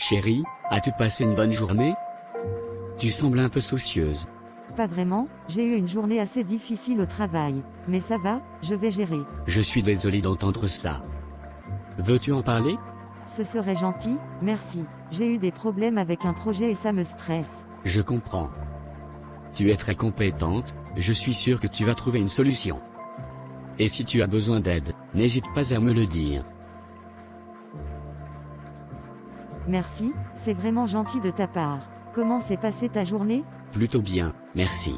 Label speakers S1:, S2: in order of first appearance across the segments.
S1: Chérie, as-tu passé une bonne journée? Tu sembles un peu soucieuse.
S2: Pas vraiment, j'ai eu une journée assez difficile au travail. Mais ça va, je vais gérer.
S1: Je suis désolé d'entendre ça. Veux-tu en parler?
S2: Ce serait gentil, merci. J'ai eu des problèmes avec un projet et ça me stresse.
S1: Je comprends. Tu es très compétente, je suis sûr que tu vas trouver une solution. Et si tu as besoin d'aide, n'hésite pas à me le dire.
S2: Merci, c'est vraiment gentil de ta part. Comment s'est passée ta journée?
S1: Plutôt bien, merci.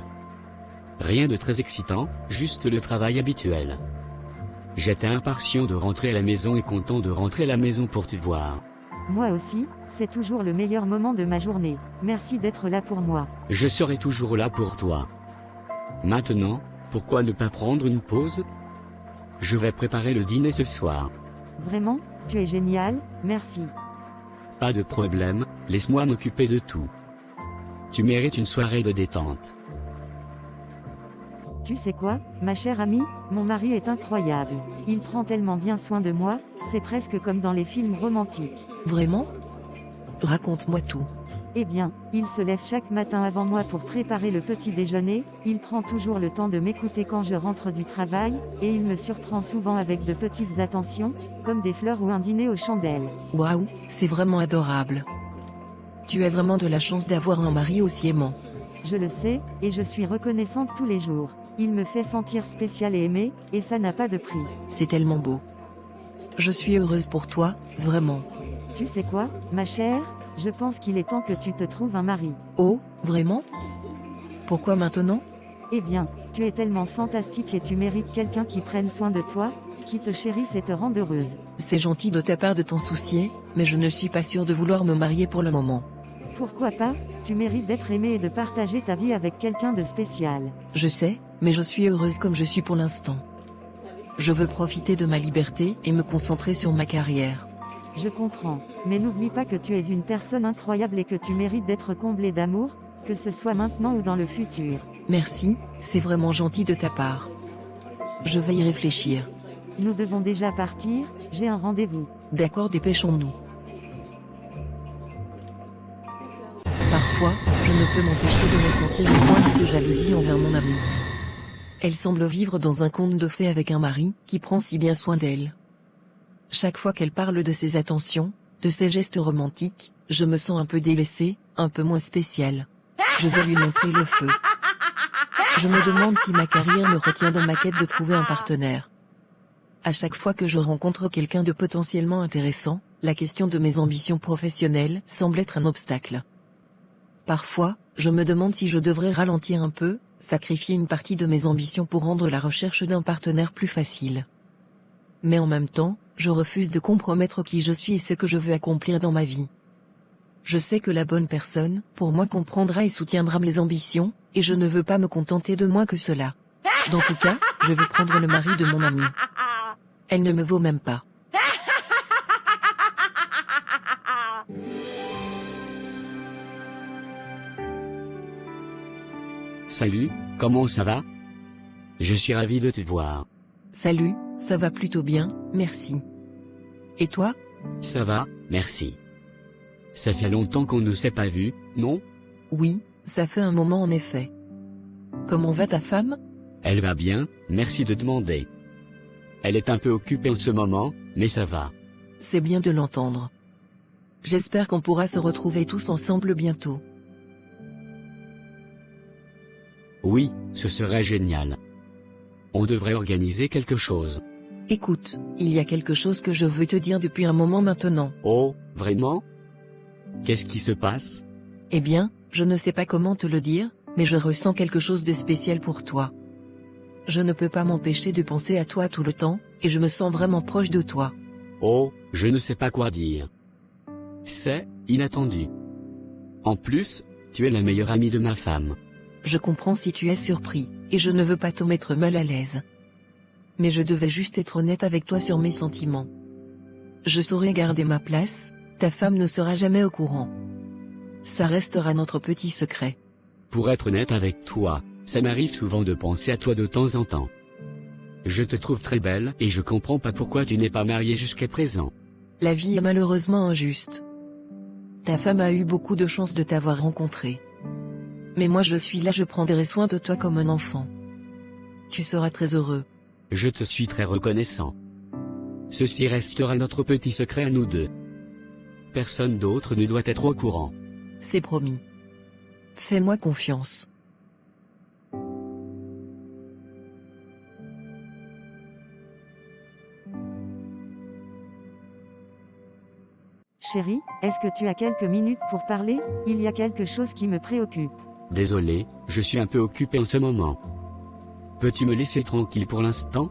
S1: Rien de très excitant, juste le travail habituel. J'étais impatient de rentrer à la maison et content de rentrer à la maison pour te voir.
S2: Moi aussi, c'est toujours le meilleur moment de ma journée. Merci d'être là pour moi.
S1: Je serai toujours là pour toi. Maintenant, pourquoi ne pas prendre une pause? Je vais préparer le dîner ce soir.
S2: Vraiment, tu es génial, merci.
S1: Pas de problème, laisse-moi m'occuper de tout. Tu mérites une soirée de détente.
S2: Tu sais quoi, ma chère amie, mon mari est incroyable. Il prend tellement bien soin de moi, c'est presque comme dans les films romantiques.
S3: Vraiment? Raconte-moi tout.
S2: Eh bien, il se lève chaque matin avant moi pour préparer le petit déjeuner, il prend toujours le temps de m'écouter quand je rentre du travail, et il me surprend souvent avec de petites attentions, comme des fleurs ou un dîner aux chandelles.
S3: Waouh, c'est vraiment adorable. Tu as vraiment de la chance d'avoir un mari aussi aimant.
S2: Je le sais, et je suis reconnaissante tous les jours. Il me fait sentir spéciale et aimée, et ça n'a pas de prix.
S3: C'est tellement beau. Je suis heureuse pour toi, vraiment.
S2: Tu sais quoi, ma chère? Je pense qu'il est temps que tu te trouves un mari.
S3: Oh, vraiment? Pourquoi maintenant?
S2: Eh bien, tu es tellement fantastique et tu mérites quelqu'un qui prenne soin de toi, qui te chérisse et te rende heureuse.
S3: C'est gentil de ta part de t'en soucier, mais je ne suis pas sûre de vouloir me marier pour le moment.
S2: Pourquoi pas? Tu mérites d'être aimé et de partager ta vie avec quelqu'un de spécial.
S3: Je sais, mais je suis heureuse comme je suis pour l'instant. Je veux profiter de ma liberté et me concentrer sur ma carrière.
S2: Je comprends, mais n'oublie pas que tu es une personne incroyable et que tu mérites d'être comblé d'amour, que ce soit maintenant ou dans le futur.
S3: Merci, c'est vraiment gentil de ta part. Je vais y réfléchir.
S2: Nous devons déjà partir, j'ai un rendez-vous.
S3: D'accord, dépêchons-nous. Parfois, je ne peux m'empêcher de ressentir une pointe de jalousie envers mon amie. Elle semble vivre dans un conte de fées avec un mari qui prend si bien soin d'elle. Chaque fois qu'elle parle de ses attentions, de ses gestes romantiques, je me sens un peu délaissée, un peu moins spéciale. Je veux lui montrer le feu. Je me demande si ma carrière me retient dans ma quête de trouver un partenaire. À chaque fois que je rencontre quelqu'un de potentiellement intéressant, la question de mes ambitions professionnelles semble être un obstacle. Parfois, je me demande si je devrais ralentir un peu, sacrifier une partie de mes ambitions pour rendre la recherche d'un partenaire plus facile. Mais en même temps, je refuse de compromettre qui je suis et ce que je veux accomplir dans ma vie. Je sais que la bonne personne, pour moi, comprendra et soutiendra mes ambitions, et je ne veux pas me contenter de moins que cela. Dans tout cas, je veux prendre le mari de mon amie. Elle ne me vaut même pas.
S1: Salut, comment ça va? Je suis ravi de te voir.
S3: Salut, ça va plutôt bien, merci. Et toi?
S1: Ça va, merci. Ça fait longtemps qu'on ne s'est pas vu, non?
S3: Oui, ça fait un moment en effet. Comment va ta femme?
S1: Elle va bien, merci de demander. Elle est un peu occupée en ce moment, mais ça va.
S3: C'est bien de l'entendre. J'espère qu'on pourra se retrouver tous ensemble bientôt.
S1: Oui, ce serait génial. On devrait organiser quelque chose.
S3: Écoute, il y a quelque chose que je veux te dire depuis un moment maintenant.
S1: Oh, vraiment? Qu'est-ce qui se passe?
S3: Eh bien, je ne sais pas comment te le dire, mais je ressens quelque chose de spécial pour toi. Je ne peux pas m'empêcher de penser à toi tout le temps, et je me sens vraiment proche de toi.
S1: Oh, je ne sais pas quoi dire. C'est inattendu. En plus, tu es la meilleure amie de ma femme.
S3: Je comprends si tu es surpris, et je ne veux pas te mettre mal à l'aise. Mais je devais juste être honnête avec toi sur mes sentiments. Je saurai garder ma place, ta femme ne sera jamais au courant. Ça restera notre petit secret.
S1: Pour être honnête avec toi, ça m'arrive souvent de penser à toi de temps en temps. Je te trouve très belle et je comprends pas pourquoi tu n'es pas mariée jusqu'à présent.
S3: La vie est malheureusement injuste. Ta femme a eu beaucoup de chance de t'avoir rencontré. Mais moi je suis là, je prendrai soin de toi comme un enfant. Tu seras très heureux.
S1: Je te suis très reconnaissant. Ceci restera notre petit secret à nous deux. Personne d'autre ne doit être au courant.
S3: C'est promis. Fais-moi confiance.
S2: Chérie, est-ce que tu as quelques minutes pour parler? Il y a quelque chose qui me préoccupe.
S1: Désolé, je suis un peu occupé en ce moment. Peux-tu me laisser tranquille pour l'instant?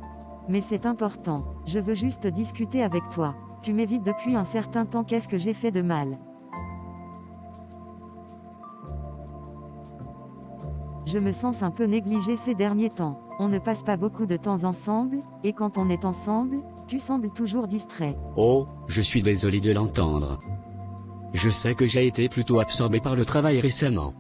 S2: Mais c'est important, je veux juste discuter avec toi. Tu m'évites depuis un certain temps, qu'est-ce que j'ai fait de mal? Je me sens un peu négligée ces derniers temps. On ne passe pas beaucoup de temps ensemble, et quand on est ensemble, tu sembles toujours distrait.
S1: Oh, je suis désolé de l'entendre. Je sais que j'ai été plutôt absorbé par le travail récemment.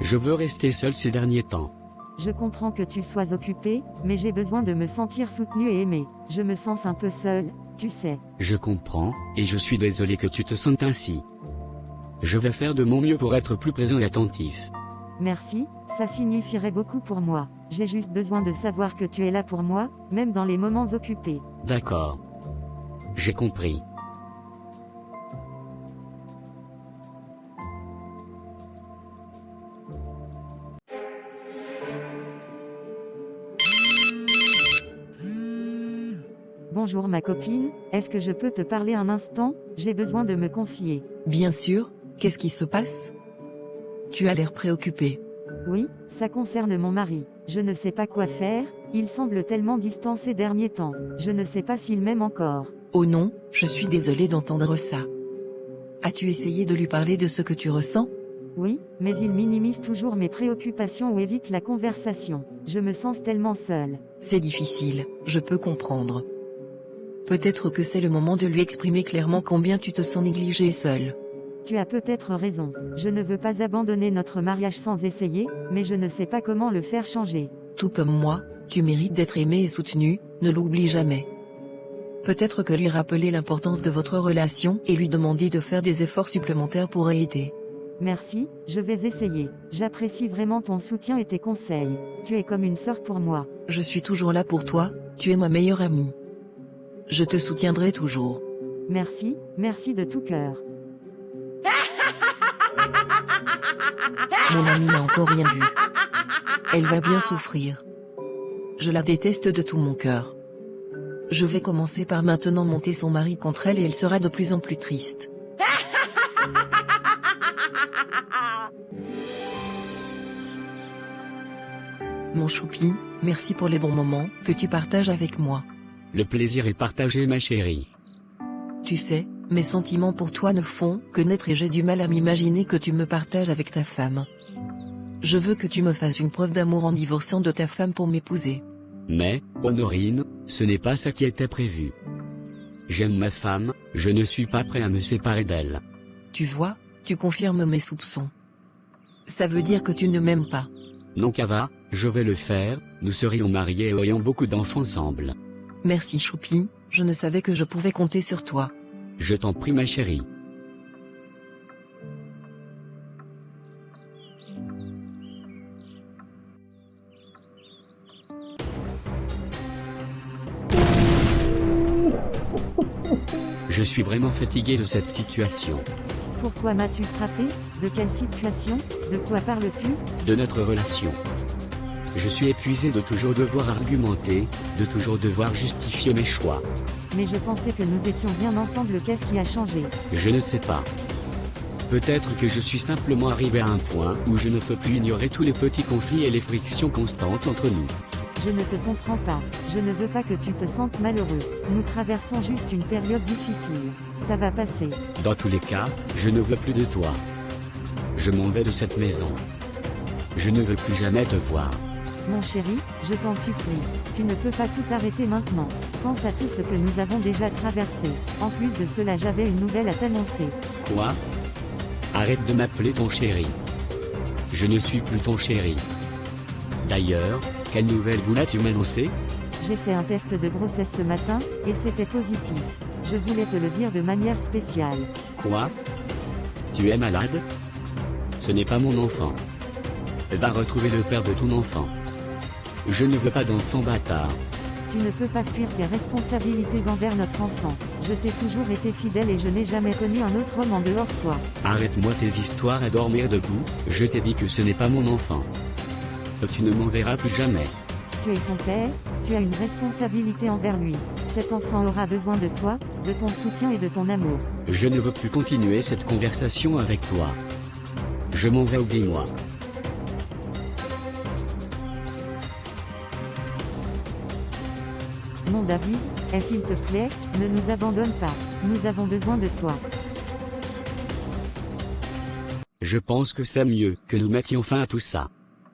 S1: Je veux rester seul ces derniers temps.
S2: Je comprends que tu sois occupé, mais j'ai besoin de me sentir soutenu et aimé. Je me sens un peu seule, tu sais.
S1: Je comprends, et je suis désolé que tu te sentes ainsi. Je vais faire de mon mieux pour être plus présent et attentif.
S2: Merci, ça signifierait beaucoup pour moi. J'ai juste besoin de savoir que tu es là pour moi, même dans les moments occupés.
S1: D'accord. J'ai compris.
S2: Bonjour ma copine, est-ce que je peux te parler un instant? J'ai besoin de me confier.
S3: Bien sûr, qu'est-ce qui se passe? Tu as l'air préoccupé.
S2: Oui, ça concerne mon mari. Je ne sais pas quoi faire, il semble tellement distant ces derniers temps. Je ne sais pas s'il m'aime encore.
S3: Oh non, je suis désolée d'entendre ça. As-tu essayé de lui parler de ce que tu ressens?
S2: Oui, mais il minimise toujours mes préoccupations ou évite la conversation. Je me sens tellement seule.
S3: C'est difficile, je peux comprendre. Peut-être que c'est le moment de lui exprimer clairement combien tu te sens négligée et seule.
S2: Tu as peut-être raison. Je ne veux pas abandonner notre mariage sans essayer, mais je ne sais pas comment le faire changer.
S3: Tout comme moi, tu mérites d'être aimée et soutenue, ne l'oublie jamais. Peut-être que lui rappeler l'importance de votre relation et lui demander de faire des efforts supplémentaires pourrait aider.
S2: Merci, je vais essayer. J'apprécie vraiment ton soutien et tes conseils. Tu es comme une sœur pour moi.
S3: Je suis toujours là pour toi, tu es ma meilleure amie. Je te soutiendrai toujours.
S2: Merci, merci de tout cœur.
S3: Mon amie n'a encore rien vu. Elle va bien souffrir. Je la déteste de tout mon cœur. Je vais commencer par maintenant monter son mari contre elle et elle sera de plus en plus triste. Mon choupi, merci pour les bons moments que tu partages avec moi.
S1: Le plaisir est partagé, ma chérie.
S3: Tu sais, mes sentiments pour toi ne font que naître et j'ai du mal à m'imaginer que tu me partages avec ta femme. Je veux que tu me fasses une preuve d'amour en divorçant de ta femme pour m'épouser.
S1: Mais, Honorine, ce n'est pas ça qui était prévu. J'aime ma femme, je ne suis pas prêt à me séparer d'elle.
S3: Tu vois, tu confirmes mes soupçons. Ça veut dire que tu ne m'aimes pas.
S1: Non Kava, je vais le faire, nous serions mariés et aurions beaucoup d'enfants ensemble.
S3: Merci Choupi, je ne savais que je pouvais compter sur toi.
S1: Je t'en prie ma chérie. Je suis vraiment fatigué de cette situation.
S2: Pourquoi m'as-tu frappé? De quelle situation? De quoi parles-tu?
S1: De notre relation. Je suis épuisé de toujours devoir argumenter, de toujours devoir justifier mes choix.
S2: Mais je pensais que nous étions bien ensemble, qu'est-ce qui a changé?
S1: Je ne sais pas. Peut-être que je suis simplement arrivé à un point où je ne peux plus ignorer tous les petits conflits et les frictions constantes entre nous.
S2: Je ne te comprends pas. Je ne veux pas que tu te sentes malheureux. Nous traversons juste une période difficile. Ça va passer.
S1: Dans tous les cas, je ne veux plus de toi. Je m'en vais de cette maison. Je ne veux plus jamais te voir.
S2: Mon chéri, je t'en supplie. Tu ne peux pas tout arrêter maintenant. Pense à tout ce que nous avons déjà traversé. En plus de cela, j'avais une nouvelle à t'annoncer.
S1: Quoi? Arrête de m'appeler ton chéri. Je ne suis plus ton chéri. D'ailleurs, quelle nouvelle voulais-tu m'annoncer?
S2: J'ai fait un test de grossesse ce matin, et c'était positif. Je voulais te le dire de manière spéciale.
S1: Quoi? Tu es malade? Ce n'est pas mon enfant. Va retrouver le père de ton enfant. Je ne veux pas d'enfant bâtard.
S2: Tu ne peux pas fuir tes responsabilités envers notre enfant. Je t'ai toujours été fidèle et je n'ai jamais connu un autre homme en dehors de toi.
S1: Arrête-moi tes histoires à dormir debout, je t'ai dit que ce n'est pas mon enfant. Tu ne m'en verras plus jamais.
S2: Tu es son père, tu as une responsabilité envers lui. Cet enfant aura besoin de toi, de ton soutien et de ton amour.
S1: Je ne veux plus continuer cette conversation avec toi. Je m'en vais, oublie-moi.
S2: Mon David, s'il te plaît, ne nous abandonne pas. Nous avons besoin de toi.
S1: Je pense que c'est mieux que nous mettions fin à tout ça.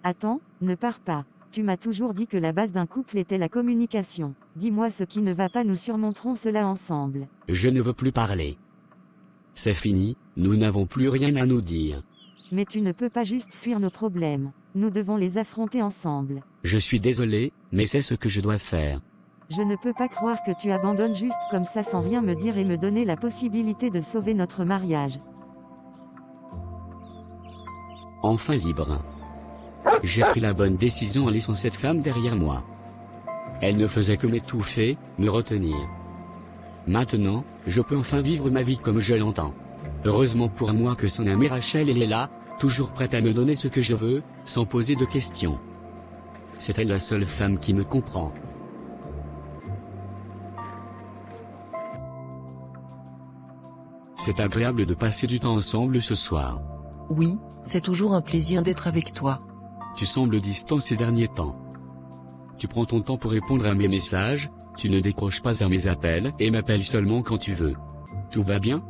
S2: Attends, ne pars pas. Tu m'as toujours dit que la base d'un couple était la communication. Dis-moi ce qui ne va pas, nous surmonterons cela ensemble.
S1: Je ne veux plus parler. C'est fini, nous n'avons plus rien à nous dire.
S2: Mais tu ne peux pas juste fuir nos problèmes. Nous devons les affronter ensemble.
S1: Je suis désolé, mais c'est ce que je dois faire.
S2: Je ne peux pas croire que tu abandonnes juste comme ça sans rien me dire et me donner la possibilité de sauver notre mariage.
S1: Enfin libre. J'ai pris la bonne décision en laissant cette femme derrière moi. Elle ne faisait que m'étouffer, me retenir. Maintenant, je peux enfin vivre ma vie comme je l'entends. Heureusement pour moi que son amie Rachel elle est là, toujours prête à me donner ce que je veux, sans poser de questions. C'est elle la seule femme qui me comprend. C'est agréable de passer du temps ensemble ce soir.
S3: Oui, c'est toujours un plaisir d'être avec toi.
S1: Tu sembles distant ces derniers temps. Tu prends ton temps pour répondre à mes messages, tu ne décroches pas à mes appels et m'appelles seulement quand tu veux. Tout va bien?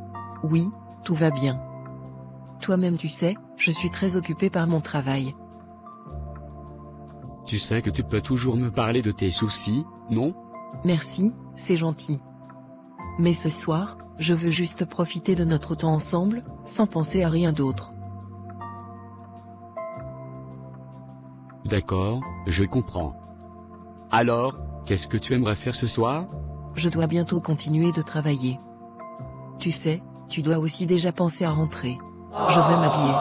S3: Oui, tout va bien. Toi-même tu sais, je suis très occupé par mon travail.
S1: Tu sais que tu peux toujours me parler de tes soucis, non?
S3: Merci, c'est gentil. Mais ce soir, je veux juste profiter de notre temps ensemble, sans penser à rien d'autre.
S1: D'accord, je comprends. Alors, qu'est-ce que tu aimerais faire ce soir?
S3: Je dois bientôt continuer de travailler. Tu sais, tu dois aussi déjà penser à rentrer. Je vais m'habiller.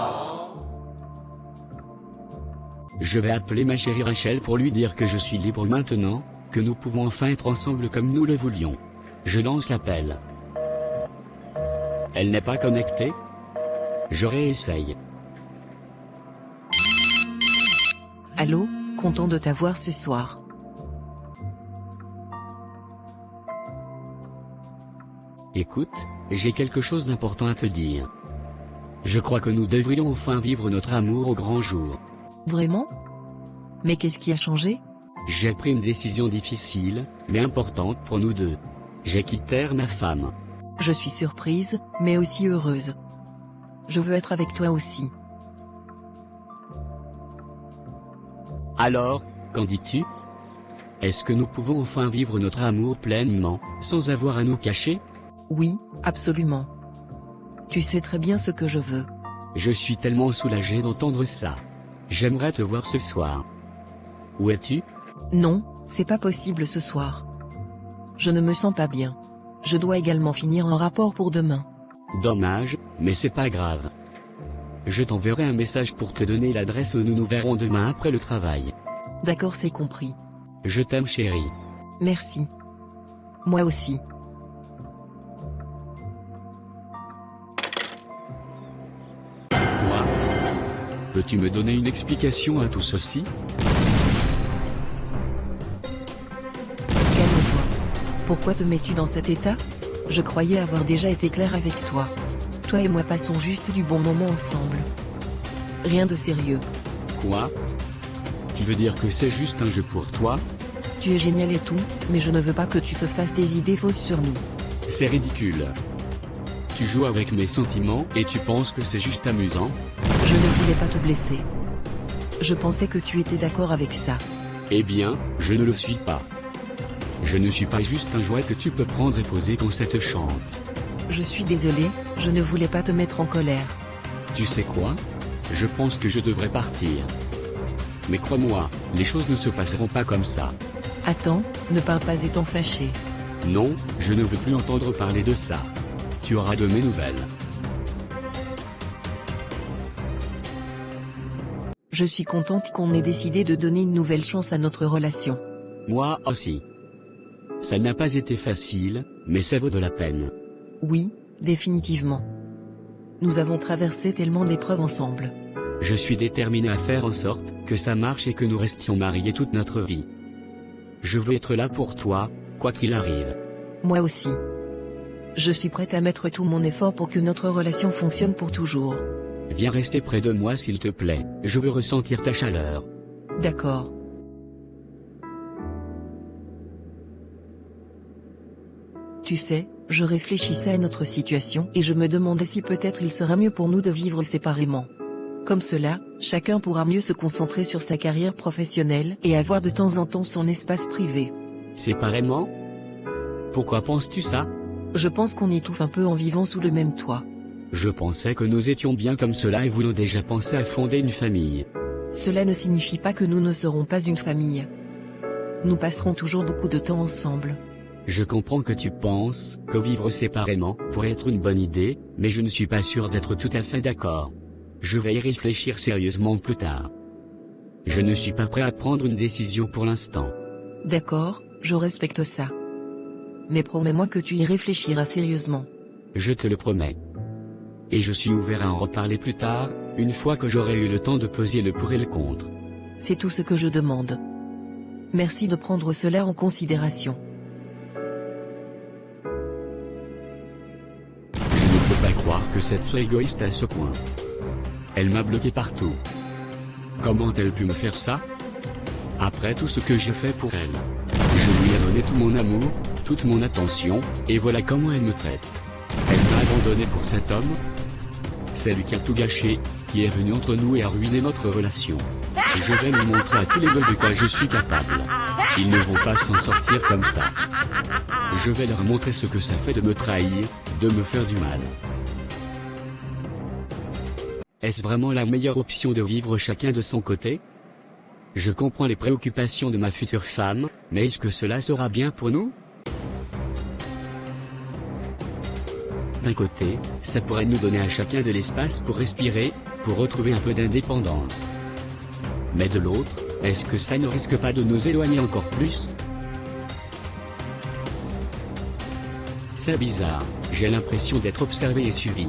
S1: Je vais appeler ma chérie Rachel pour lui dire que je suis libre maintenant, que nous pouvons enfin être ensemble comme nous le voulions. Je lance l'appel. Elle n'est pas connectée? Je réessaye.
S3: Allô, content de t'avoir ce soir.
S1: Écoute, j'ai quelque chose d'important à te dire. Je crois que nous devrions enfin vivre notre amour au grand jour.
S3: Vraiment? Mais qu'est-ce qui a changé?
S1: J'ai pris une décision difficile, mais importante pour nous deux. J'ai quitté ma femme.
S3: Je suis surprise, mais aussi heureuse. Je veux être avec toi aussi.
S1: Alors, qu'en dis-tu? Est-ce que nous pouvons enfin vivre notre amour pleinement, sans avoir à nous cacher?
S3: Oui, absolument. Tu sais très bien ce que je veux.
S1: Je suis tellement soulagé d'entendre ça. J'aimerais te voir ce soir. Où es-tu?
S3: Non, c'est pas possible ce soir. Je ne me sens pas bien. Je dois également finir un rapport pour demain.
S1: Dommage, mais c'est pas grave. Je t'enverrai un message pour te donner l'adresse où nous nous verrons demain après le travail.
S3: D'accord, c'est compris.
S1: Je t'aime chérie.
S3: Merci. Moi aussi.
S1: Quoi? Peux-tu me donner une explication à tout ceci?
S3: Calme-toi. Pourquoi te mets-tu dans cet état? Je croyais avoir déjà été clair avec toi. Toi et moi passons juste du bon moment ensemble. Rien de sérieux.
S1: Quoi? Tu veux dire que c'est juste un jeu pour toi?
S3: Tu es génial et tout, mais je ne veux pas que tu te fasses des idées fausses sur nous.
S1: C'est ridicule. Tu joues avec mes sentiments et tu penses que c'est juste amusant?
S3: Je ne voulais pas te blesser. Je pensais que tu étais d'accord avec ça.
S1: Eh bien, je ne le suis pas. Je ne suis pas juste un jouet que tu peux prendre et poser quand ça te chante.
S3: Je suis désolé, je ne voulais pas te mettre en colère.
S1: Tu sais quoi? Je pense que je devrais partir. Mais crois-moi, les choses ne se passeront pas comme ça.
S3: Attends, ne parle pas étant fâché.
S1: Non, je ne veux plus entendre parler de ça. Tu auras de mes nouvelles.
S3: Je suis contente qu'on ait décidé de donner une nouvelle chance à notre relation.
S1: Moi aussi. Ça n'a pas été facile, mais ça vaut de la peine.
S3: Oui, définitivement. Nous avons traversé tellement d'épreuves ensemble.
S1: Je suis déterminé à faire en sorte que ça marche et que nous restions mariés toute notre vie. Je veux être là pour toi, quoi qu'il arrive.
S3: Moi aussi. Je suis prête à mettre tout mon effort pour que notre relation fonctionne pour toujours.
S1: Viens rester près de moi s'il te plaît, je veux ressentir ta chaleur.
S3: D'accord. Tu sais, je réfléchissais à notre situation et je me demandais si peut-être il sera mieux pour nous de vivre séparément. Comme cela, chacun pourra mieux se concentrer sur sa carrière professionnelle et avoir de temps en temps son espace privé.
S1: Séparément? Pourquoi penses-tu ça?
S3: Je pense qu'on étouffe un peu en vivant sous le même toit.
S1: Je pensais que nous étions bien comme cela et voulions déjà penser à fonder une famille.
S3: Cela ne signifie pas que nous ne serons pas une famille. Nous passerons toujours beaucoup de temps ensemble.
S1: Je comprends que tu penses que vivre séparément pourrait être une bonne idée, mais je ne suis pas sûr d'être tout à fait d'accord. Je vais y réfléchir sérieusement plus tard. Je ne suis pas prêt à prendre une décision pour l'instant.
S3: D'accord, je respecte ça. Mais promets-moi que tu y réfléchiras sérieusement.
S1: Je te le promets. Et je suis ouvert à en reparler plus tard, une fois que j'aurai eu le temps de peser le pour et le contre.
S3: C'est tout ce que je demande. Merci de prendre cela en considération.
S1: Je ne peux pas croire que cette soit égoïste à ce point. Elle m'a bloqué partout. Comment a-t-elle pu me faire ça? Après tout ce que j'ai fait pour elle. Je lui ai donné tout mon amour, toute mon attention, et voilà comment elle me traite. Elle m'a abandonné pour cet homme. C'est lui qui a tout gâché, qui est venu entre nous et a ruiné notre relation. Et je vais lui montrer à tous les deux de quoi je suis capable. Ils ne vont pas s'en sortir comme ça. Je vais leur montrer ce que ça fait de me trahir, de me faire du mal. Est-ce vraiment la meilleure option de vivre chacun de son côté? Je comprends les préoccupations de ma future femme, mais est-ce que cela sera bien pour nous? D'un côté, ça pourrait nous donner à chacun de l'espace pour respirer, pour retrouver un peu d'indépendance. Mais de l'autre, est-ce que ça ne risque pas de nous éloigner encore plus? C'est bizarre, j'ai l'impression d'être observé et suivi.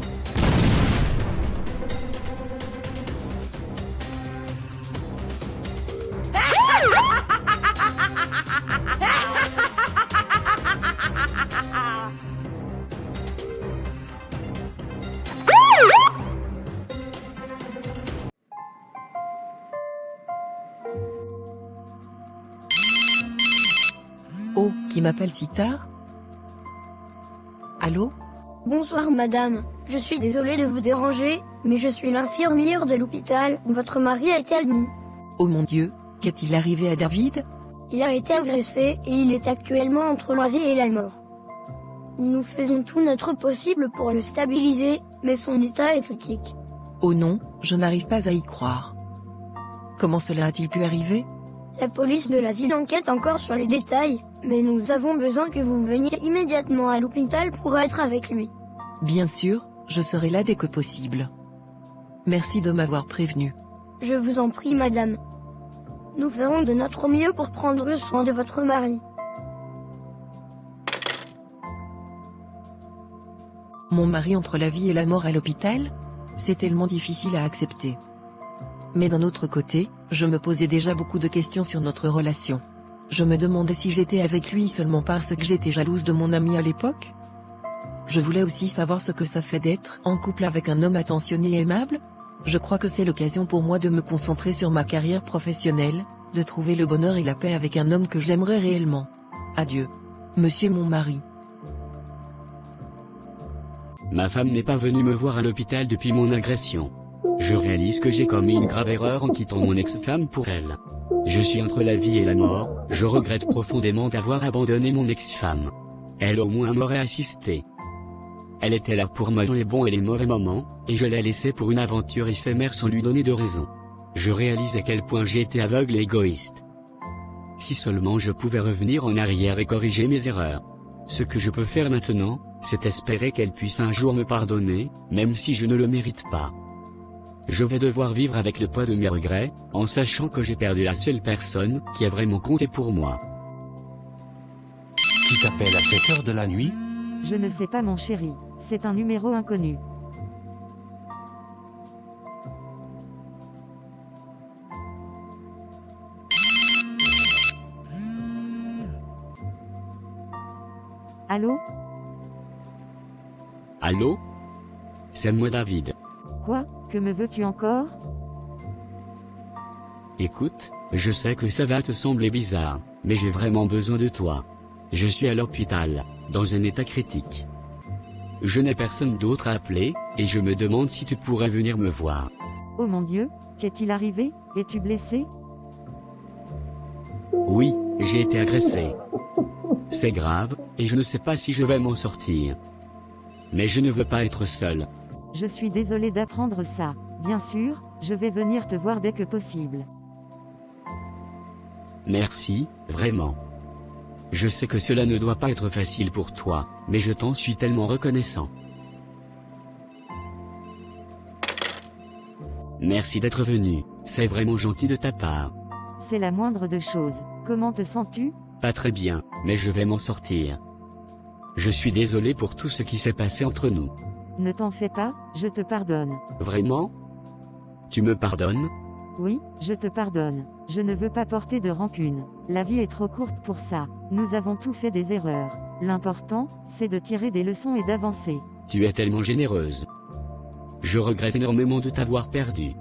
S3: Oh, qui m'appelle si tard? Allô?
S4: Bonsoir madame, je suis désolée de vous déranger, mais je suis l'infirmière de l'hôpital où votre mari a été admis.
S3: Oh mon Dieu, qu'est-il arrivé à David?
S4: Il a été agressé et il est actuellement entre la vie et la mort. Nous faisons tout notre possible pour le stabiliser, mais son état est critique.
S3: Oh non, je n'arrive pas à y croire. Comment cela a-t-il pu arriver?
S4: La police de la ville enquête encore sur les détails, mais nous avons besoin que vous veniez immédiatement à l'hôpital pour être avec lui.
S3: Bien sûr, je serai là dès que possible. Merci de m'avoir prévenu.
S4: Je vous en prie madame. Nous ferons de notre mieux pour prendre soin de votre mari.
S3: Mon mari entre la vie et la mort à l'hôpital? C'est tellement difficile à accepter. Mais d'un autre côté, je me posais déjà beaucoup de questions sur notre relation. Je me demandais si j'étais avec lui seulement parce que j'étais jalouse de mon ami à l'époque. Je voulais aussi savoir ce que ça fait d'être en couple avec un homme attentionné et aimable. Je crois que c'est l'occasion pour moi de me concentrer sur ma carrière professionnelle, de trouver le bonheur et la paix avec un homme que j'aimerais réellement. Adieu. Monsieur mon mari.
S1: Ma femme n'est pas venue me voir à l'hôpital depuis mon agression. Je réalise que j'ai commis une grave erreur en quittant mon ex-femme pour elle. Je suis entre la vie et la mort, je regrette profondément d'avoir abandonné mon ex-femme. Elle au moins m'aurait assisté. Elle était là pour moi dans les bons et les mauvais moments, et je l'ai laissée pour une aventure éphémère sans lui donner de raison. Je réalise à quel point j'ai été aveugle et égoïste. Si seulement je pouvais revenir en arrière et corriger mes erreurs. Ce que je peux faire maintenant, c'est espérer qu'elle puisse un jour me pardonner, même si je ne le mérite pas. Je vais devoir vivre avec le poids de mes regrets, en sachant que j'ai perdu la seule personne qui a vraiment compté pour moi.
S5: Qui t'appelle à cette heure de la nuit?
S2: Je ne sais pas mon chéri, c'est un numéro inconnu. Allô?
S1: Allô? C'est moi David.
S2: Quoi? Que me veux-tu encore?
S1: Écoute, je sais que ça va te sembler bizarre, mais j'ai vraiment besoin de toi. Je suis à l'hôpital, dans un état critique. Je n'ai personne d'autre à appeler, et je me demande si tu pourrais venir me voir.
S2: Oh mon Dieu, qu'est-il arrivé? Es-tu blessé?
S1: Oui, j'ai été agressé. C'est grave, et je ne sais pas si je vais m'en sortir. Mais je ne veux pas être seul.
S2: Je suis désolé d'apprendre ça. Bien sûr, je vais venir te voir dès que possible.
S1: Merci, vraiment. Je sais que cela ne doit pas être facile pour toi, mais je t'en suis tellement reconnaissant. Merci d'être venu, c'est vraiment gentil de ta part.
S2: C'est la moindre de choses. Comment te sens-tu?
S1: Pas très bien, mais je vais m'en sortir. Je suis désolé pour tout ce qui s'est passé entre nous.
S2: Ne t'en fais pas, je te pardonne.
S1: Vraiment? Tu me pardonnes?
S2: Oui, je te pardonne. Je ne veux pas porter de rancune. La vie est trop courte pour ça. Nous avons tous fait des erreurs. L'important, c'est de tirer des leçons et d'avancer.
S1: Tu es tellement généreuse. Je regrette énormément de t'avoir perdu.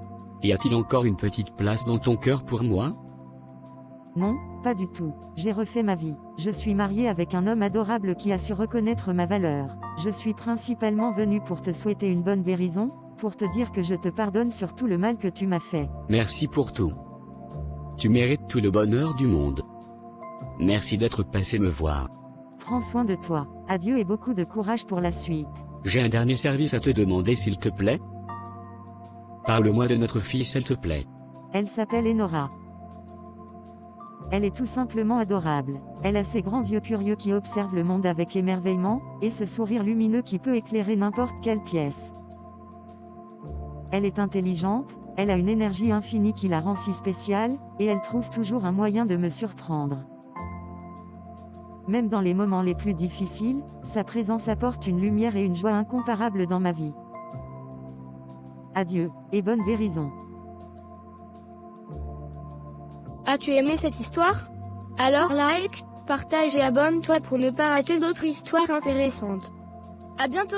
S1: Y a-t-il encore une petite place dans ton cœur pour moi?
S2: Non, pas du tout. J'ai refait ma vie. Je suis mariée avec un homme adorable qui a su reconnaître ma valeur. Je suis principalement venue pour te souhaiter une bonne guérison, pour te dire que je te pardonne sur tout le mal que tu m'as fait.
S1: Merci pour tout. Tu mérites tout le bonheur du monde. Merci d'être passé me voir.
S2: Prends soin de toi. Adieu et beaucoup de courage pour la suite.
S1: J'ai un dernier service à te demander s'il te plaît. Parle-moi de notre fille s'il te plaît.
S2: Elle s'appelle Enora. Elle est tout simplement adorable. Elle a ses grands yeux curieux qui observent le monde avec émerveillement, et ce sourire lumineux qui peut éclairer n'importe quelle pièce. Elle est intelligente, elle a une énergie infinie qui la rend si spéciale, et elle trouve toujours un moyen de me surprendre. Même dans les moments les plus difficiles, sa présence apporte une lumière et une joie incomparables dans ma vie. Adieu, et bonne guérison.
S6: As-tu aimé cette histoire? Alors like, partage et abonne-toi pour ne pas rater d'autres histoires intéressantes. À bientôt!